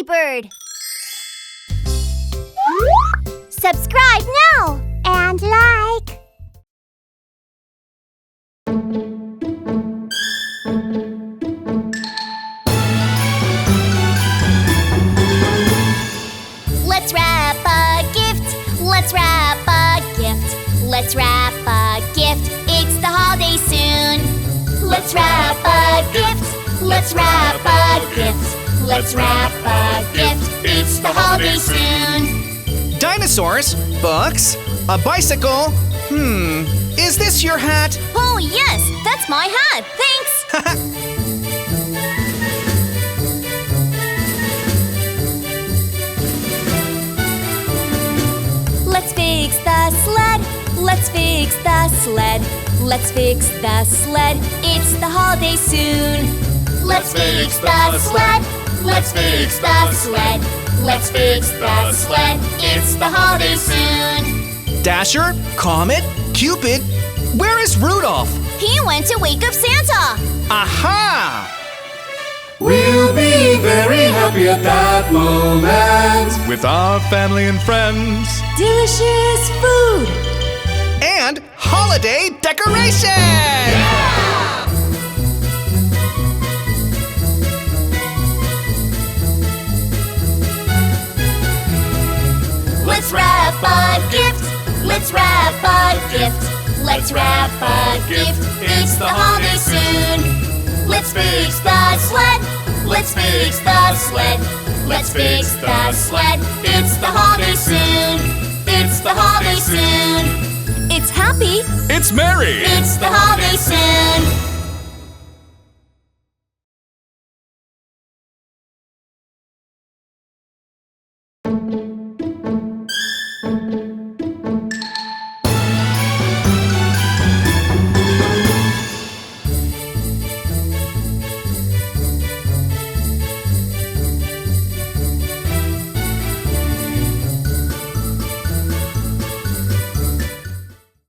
OwlyBird. Subscribe now and like. Let's wrap a gift. Let's wrap a gift. Let's wrap a gift. It's the holiday soon. Let's wrap a gift. Let's wrap a gift. Let's wrap a gift. It's the holiday soon. Dinosaurs, books, a bicycle. Is this your hat? Oh, yes, that's my hat. Thanks. Let's fix the sled. Let's fix the sled. Let's fix the sled. It's the holiday soon. Let's fix the sled. Let's fix the sled. Let's fix the sled. It's the holiday soon. Dasher, Comet, Cupid. Where is Rudolph? He went to wake up Santa. Aha! We'll be very happy at that moment. With our family and friends. Delicious food. And holiday decorations! Let's wrap a gift. Let's wrap a gift. Let's wrap a gift. It's the holiday soon. Let's fix the sled. Let's fix the sled. Let's fix the sled. It's the holiday soon. It's the holiday soon. It's happy. It's merry. It's the holiday soon.